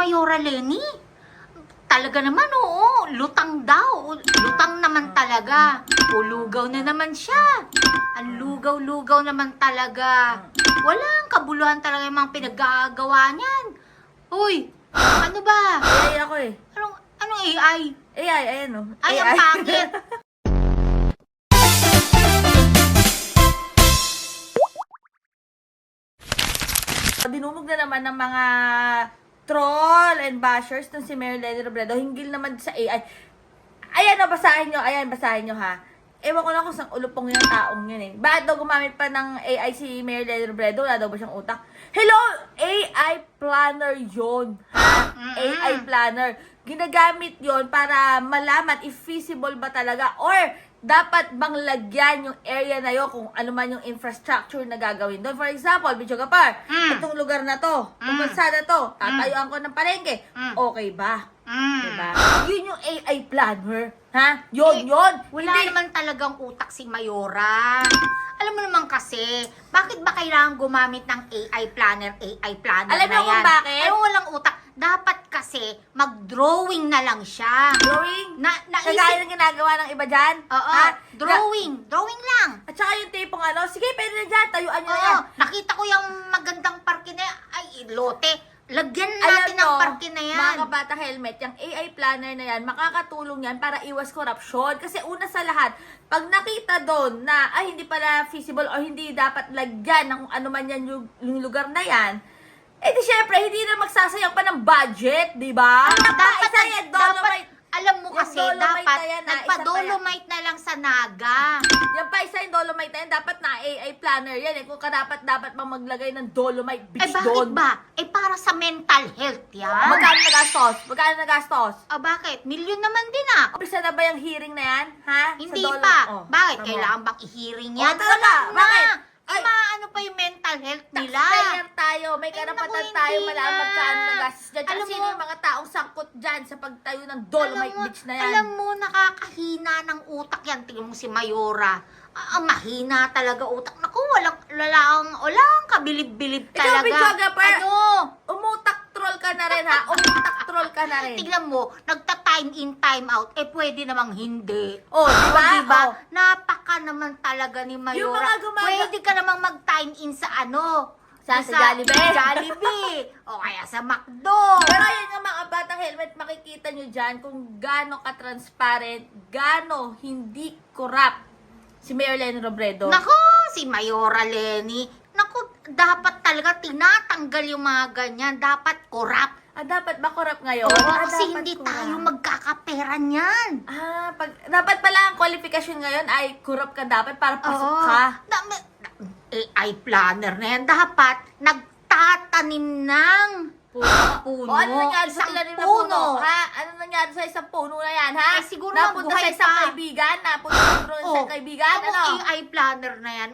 Mayora Leni. Talaga naman, oo. Lutang daw. Lutang naman talaga. Lugaw na naman siya. Ang lugaw-lugaw naman talaga. Walang kabuluhan talaga yung mga pinaggagawa niyan. Uy, ano ba? AI ako eh. Anong AI? AI, ayan o. Ay, ang pangit. Dinumog na naman ng mga troll and bashers ng si Mayor Leni Robredo. Hinggil naman sa AI. Ayan o, basahin nyo. Ayan, basahin nyo ha. Ewan ko lang kung saan ulupong yung taong yun eh. Bakit daw gumamit pa ng AI si Mayor Leni Robredo? Wala daw ba siyang utak? Hello! AI planner yun. Ha? AI planner. Ginagamit yon para malaman if feasible ba talaga or dapat bang lagyan yung area na yun kung ano man yung infrastructure na gagawin doon. For example, Bichogapar, itong lugar na to, itong bansa na to, tatayuan ko ng palengke. Okay ba? Diba? Yun yung AI planner. Ha? Yun. Wala Hindi. naman talagang utak si Mayora. Alam mo naman kasi, bakit ba kailangan gumamit ng AI planner Alam na mo kung yan? bakit? Alam mo walang utak. Dapat kasi, mag-drawing na lang siya. Drawing? Naisip, Kagaya ng ginagawa ng iba dyan? oo, Ha? drawing lang. At saka yung tipong ano, sige, pwede na dyan, tayuan nyo na Oo, yan. nakita ko yung magandang parke na yan. Ay, lote. Lagyan Alam natin ang nyo, parke na yan. mga kabata helmet, yung AI planner na yan, makakatulong yan para iwas korupsyon. Kasi una sa lahat, pag nakita doon na, ay, hindi pala feasible or hindi dapat lagyan ng kung ano man yan yung lugar na yan, eh di syempre, hindi na magsasayang pa ng budget, di ba? Dapat, Isa yan, dolomite. alam mo Yung kasi, dolomite dapat na yan, nagpa-dolomite na lang sa Naga. Yan pa, isa yung dolomite na yan, dapat na AI planner yan eh. Kung dapat bang maglagay ng dolomite Eh beach bakit doon. ba? Eh para sa mental health yan. Magkano nagastos? Bakit? Milyon naman din ah. Umpisa na ba yung hearing na yan? Ha? Hindi Sa dolo- pa. Oh, Bakit? tama. Kailangan bang i-hearing Oh, yan? talaga? Wala Bakit? na. Ay. Maano pa yung mental health nila? Taxpayer tayo, may Ay, karapatan naku, tayo hindi malaman na. magkano nagastos dyan. Tsaka Alam sino mo- yung mga taong sangkot dyan sa pagtayo ng dolomite beach na yan? Alam mo, nakakahina ng utak yan. Tingnan mo si Mayora. Ang mahina talaga utak. Naku, walang kabilib-bilib Ikaw, talaga. Bichogapar. Ano? Umutak troll ka na rin ha? Umutak troll ka na rin. Tignan mo, nagta-time in, time out. Eh, pwede namang hindi. Oh, di ba? Diba? Oh. Napaka naman talaga ni Mayora. Yung mga Pwede ka namang mag-time in sa ano? Sa Jollibee. Jollibee. O kaya sa McDo. Pero yun nga mga batang helmet, makikita nyo dyan kung gaano ka-transparent, gaano hindi corrupt si Mayor Leni Robredo. Nako, si Mayora Leni. Naku, dapat talaga tinatanggal yung mga ganyan. Dapat corrupt. Dapat ba corrupt ngayon? Oo, kasi dapat hindi corrupt. tayo magkakapera niyan. Dapat pala ang qualification ngayon ay corrupt ka dapat para pasok Oo. ka. AI planner na yan. Dapat nagtatanim ng puno. O ano nangyari sa Isang tinanim na puno? Ha? Ano nangyari sa isang puno na yan, ha? Eh, siguro Napunta sa mabuhay isang pa. kaibigan? Napunta sa isang kaibigan? Ako, Ano? AI planner na yan.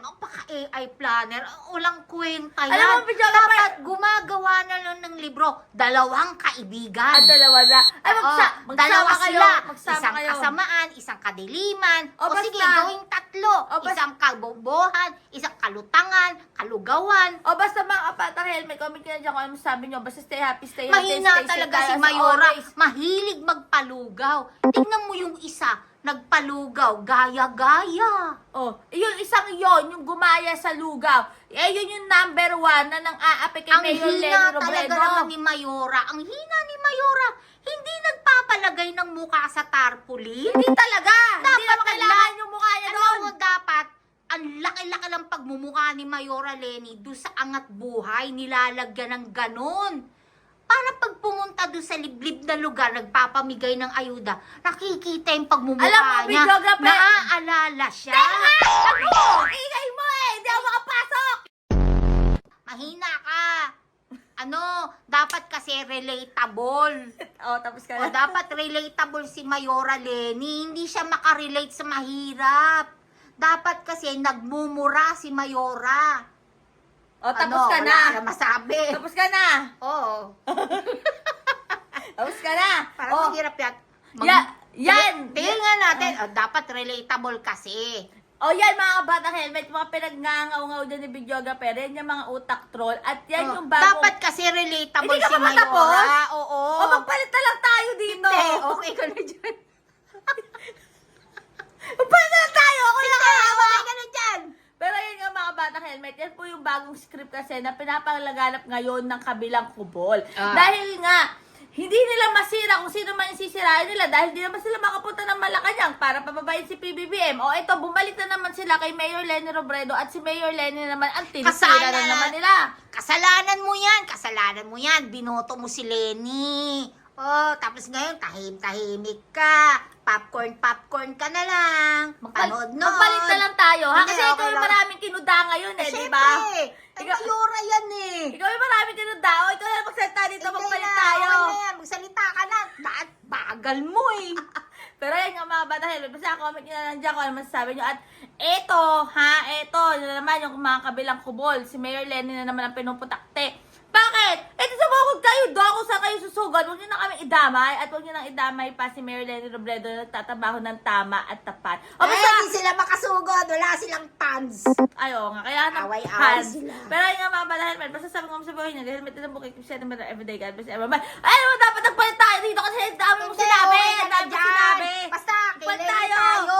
AI planner. Walang kwenta yan. Alam mo, Bichogapar, Dapat gumagawa na lang ng libro. 2 kaibigan. Dalawa na. Ay, Oo, magsama dalawa kayo. sila. Magsama Isang kayo. kasamaan, isang kadiliman. O, O, basta. sige, gawing 3. O, basta. Isang kabobohan, isang kalutangan, kalugawan. O basta mga kapatang helmet, comment nyo na dyan kung ano sabi nyo. Basta stay happy, stay healthy, Mahina stay safe talaga tayo si as Mayora. always. Mahilig magpalugaw. Tingnan mo yung isa, nagpalugaw, gaya-gaya. Oh, yung isang yung gumaya sa lugaw. Yun yung number 1 na nang aapi kay Ang Mayor Leni hina talaga Robredo. naman ni Mayora. Ang hina ni Mayora. Hindi nagpapalagay ng mukha sa tarpaulin. Hindi talaga. Hindi Dapat naman kailangan yung mukha niya doon. Alam mo, dapat, ang laki-laki ng pagmumukha ni Mayora Leni doon sa angat buhay, nilalagyan ng ganun. Para pag pumunta doon sa liblib na lugar, nagpapamigay ng ayuda, nakikita yung pagmumukha Alam mo, niya, Bichogapar, naaalala siya. Ano? Ingay mo eh. Hindi ako makapasok. Mahina ka. Dapat kasi relatable. Oh, tapos ka O na. dapat relatable si Mayora Leni. Hindi siya makarelate sa mahirap. Dapat kasi nagmumura si Mayora. Oh, tapos ka na. Wala ka na masabi. Tapos ka na. Oo. Tapos ka na. Parang Oh, mahirap yan. yan. Tingnan nga natin. Dapat relatable kasi. Oh, yan mga kabatang helmet, mga pinagngangaw-ngaw dyan ni Bichogapar, yan yung mga utak troll, at yan yung bagong... Dapat kasi relatable Hindi ka si pa matapos? Mayora. Oo. magpalit na lang tayo dito. Hindi, okay ka na dyan. Magpalit na lang tayo. Ako Hindi, lang kakawa. okay ka na dyan. Pero yun nga mga batang helmet, yan po yung bagong script kasi na pinapalaganap ngayon ng kabilang kubol. Ah. Dahil nga, hindi nila masira kung sino man yung sisirain nila dahil di naman sila makapunta ng Malacanang para pababayin si PBBM. O eto, bumalik na naman sila kay Mayor Leni Robredo at si Mayor Leni naman ang tinisira na naman nila. Kasalanan mo yan. Binoto mo si Lenny. Oh, tapos ngayon, tahimik ka. Popcorn ka na lang. Panood nun. Magpalit na lang tayo, ha? Hindi, Kasi ikaw okay yung lang. maraming kinuda ngayon, di Siyempre, ba? ay Ikaw- mayora yan eh. Ikaw yung maraming kinuda. O, ikaw na magsalita dito, Hindi magpalit na, tayo. okay na yan. Magsalita ka na. Bagal mo eh. Pero yan nga mga bata helmet, basta comment nyo na lang dyan kung ano masasabi nyo. At eto, yun na naman yung mga kabilang kubol. Si Mayor Lenny na naman ang pinuputakte. Bakit? Eto sa bukod kayo, kung saan kayo susugan, huwag nyo na kami idamay. At huwag nyo nang idamay pa si Mayor Lenny Robredo na nagtatrabaho ng tama at tapat. O basta, Hindi sila makasugod. Wala silang pants. ayo nga, kaya Away-away hands. sila. Pero yun nga mga bata helmet, basta sabi ko sa buhay nyo, helmet na bukay, keep setting better everyday, God bless everyone. Ay, dapat nagpalit tayo dito kasi ang dami mo Hindi, sinabi. okay ka Ang na dami mo dyan. sinabi. Basta, Magpalit kailangan tayo.